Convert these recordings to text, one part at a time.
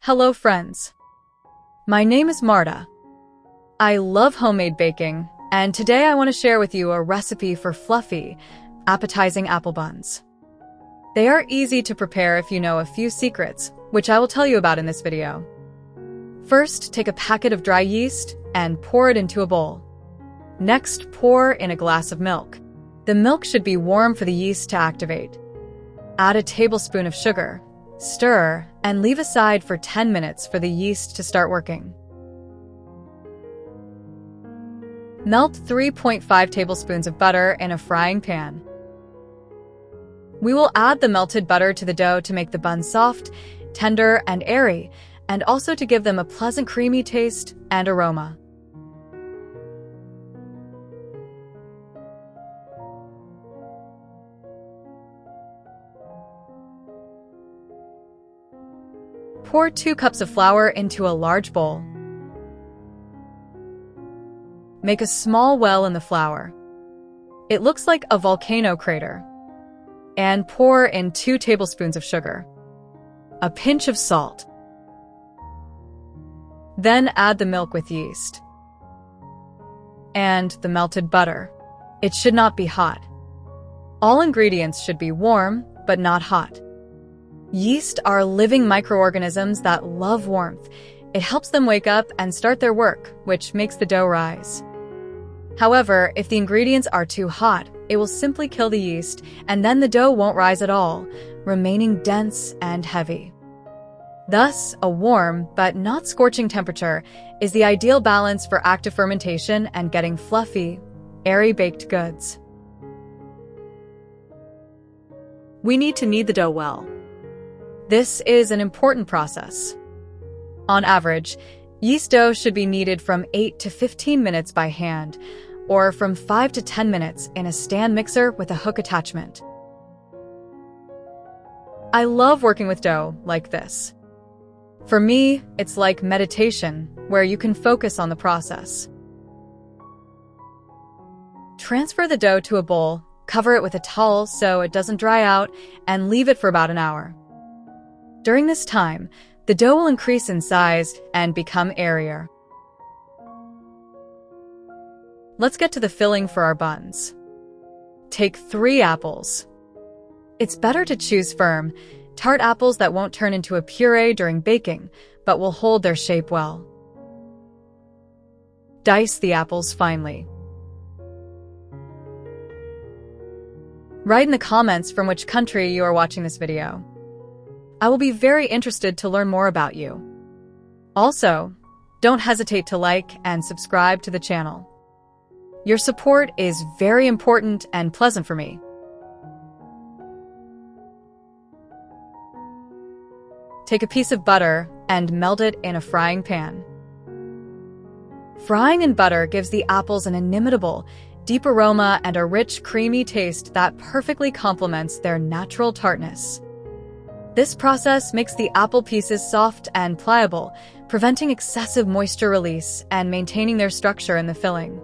Hello friends. My name is Marta. I love homemade baking, and today I want to share with you a recipe for fluffy, appetizing apple buns. They are easy to prepare if you know a few secrets, which I will tell you about in this video. First, take a packet of dry yeast and pour it into a bowl. Next, pour in a glass of milk. The milk should be warm for the yeast to activate. Add a tablespoon of sugar. Stir, and leave aside for 10 minutes for the yeast to start working. Melt 3.5 tablespoons of butter in a frying pan. We will add the melted butter to the dough to make the buns soft, tender, and airy, and also to give them a pleasant creamy taste and aroma. Pour 2 cups of flour into a large bowl. Make a small well in the flour. It looks like a volcano crater. And pour in 2 tablespoons of sugar. A pinch of salt. Then add the milk with yeast. And the melted butter. It should not be hot. All ingredients should be warm, but not hot. Yeast are living microorganisms that love warmth. It helps them wake up and start their work, which makes the dough rise. However, if the ingredients are too hot, it will simply kill the yeast, and then the dough won't rise at all, remaining dense and heavy. Thus, a warm, but not scorching temperature is the ideal balance for active fermentation and getting fluffy, airy baked goods. We need to knead the dough well. This is an important process. On average, yeast dough should be kneaded from 8 to 15 minutes by hand, or from 5 to 10 minutes in a stand mixer with a hook attachment. I love working with dough like this. For me, it's like meditation, where you can focus on the process. Transfer the dough to a bowl, cover it with a towel so it doesn't dry out, and leave it for about an hour. During this time, the dough will increase in size and become airier. Let's get to the filling for our buns. Take 3 apples. It's better to choose firm, tart apples that won't turn into a puree during baking, but will hold their shape well. Dice the apples finely. Write in the comments from which country you are watching this video. I will be very interested to learn more about you. Also, don't hesitate to like and subscribe to the channel. Your support is very important and pleasant for me. Take a piece of butter and melt it in a frying pan. Frying in butter gives the apples an inimitable, deep aroma and a rich, creamy taste that perfectly complements their natural tartness. This process makes the apple pieces soft and pliable, preventing excessive moisture release and maintaining their structure in the filling.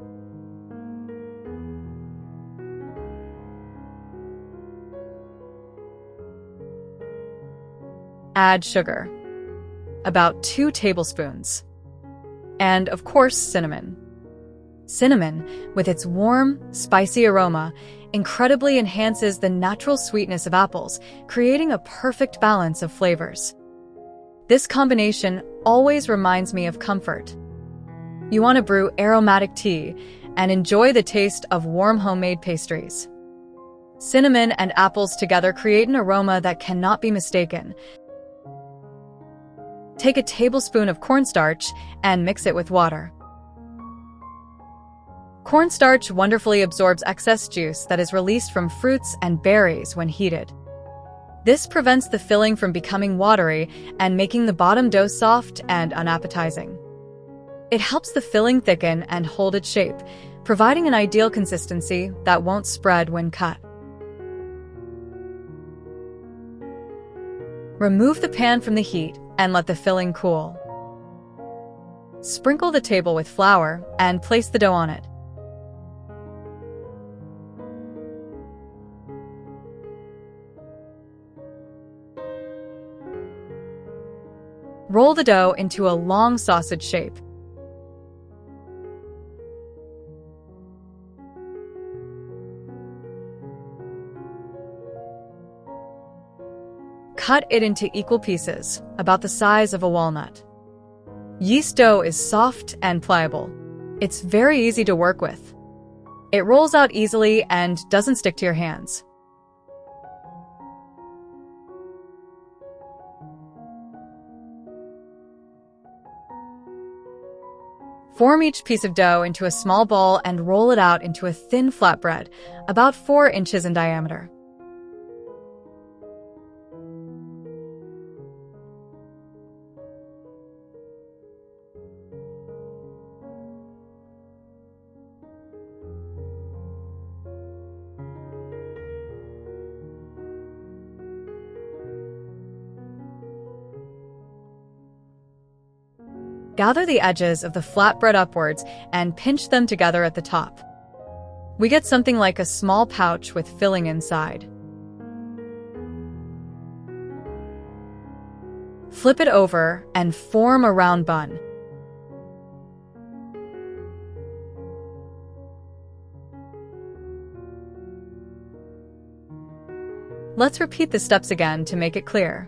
Add sugar, about 2 tablespoons, and of course cinnamon. Cinnamon, with its warm, spicy aroma, incredibly enhances the natural sweetness of apples, creating a perfect balance of flavors. This combination always reminds me of comfort. You want to brew aromatic tea and enjoy the taste of warm homemade pastries. Cinnamon and apples together create an aroma that cannot be mistaken. Take a tablespoon of cornstarch and mix it with water. Cornstarch wonderfully absorbs excess juice that is released from fruits and berries when heated. This prevents the filling from becoming watery and making the bottom dough soft and unappetizing. It helps the filling thicken and hold its shape, providing an ideal consistency that won't spread when cut. Remove the pan from the heat and let the filling cool. Sprinkle the table with flour and place the dough on it. Roll the dough into a long sausage shape. Cut it into equal pieces, about the size of a walnut. Yeast dough is soft and pliable. It's very easy to work with. It rolls out easily and doesn't stick to your hands. Form each piece of dough into a small ball and roll it out into a thin flatbread, about 4 inches in diameter. Gather the edges of the flatbread upwards and pinch them together at the top. We get something like a small pouch with filling inside. Flip it over and form a round bun. Let's repeat the steps again to make it clear.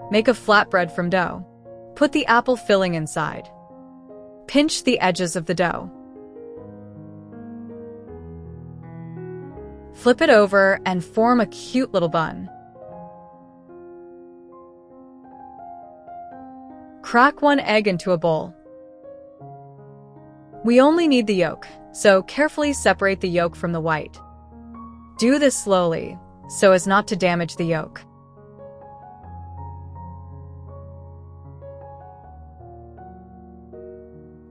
Make a flatbread from dough. Put the apple filling inside. Pinch the edges of the dough. Flip it over and form a cute little bun. Crack 1 egg into a bowl. We only need the yolk, so carefully separate the yolk from the white. Do this slowly, so as not to damage the yolk.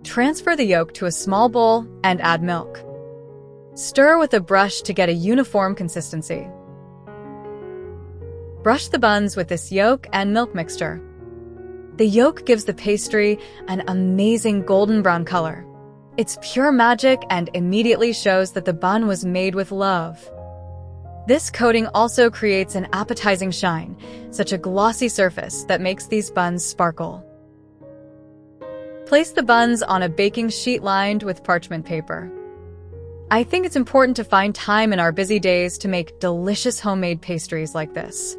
Transfer the yolk to a small bowl and add milk. Stir with a brush to get a uniform consistency. Brush the buns with this yolk and milk mixture. The yolk gives the pastry an amazing golden brown color. It's pure magic and immediately shows that the bun was made with love. This coating also creates an appetizing shine, such a glossy surface that makes these buns sparkle. Place the buns on a baking sheet lined with parchment paper. I think it's important to find time in our busy days to make delicious homemade pastries like this.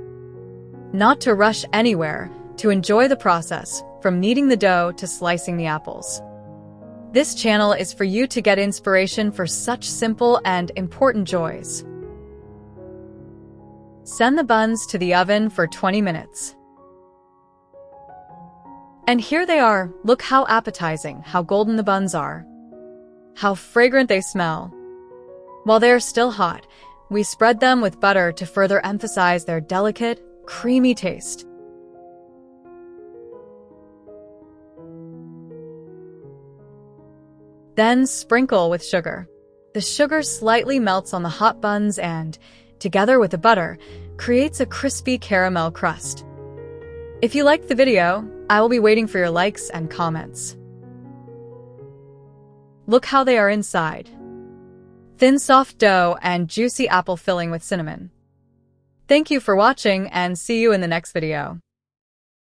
Not to rush anywhere, to enjoy the process, from kneading the dough to slicing the apples. This channel is for you to get inspiration for such simple and important joys. Send the buns to the oven for 20 minutes. And here they are. Look how appetizing, how golden the buns are. How fragrant they smell. While they are still hot, we spread them with butter to further emphasize their delicate, creamy taste. Then sprinkle with sugar. The sugar slightly melts on the hot buns and, together with the butter, creates a crispy caramel crust. If you liked the video, I will be waiting for your likes and comments. Look how they are inside. Thin soft dough and juicy apple filling with cinnamon. Thank you for watching and see you in the next video.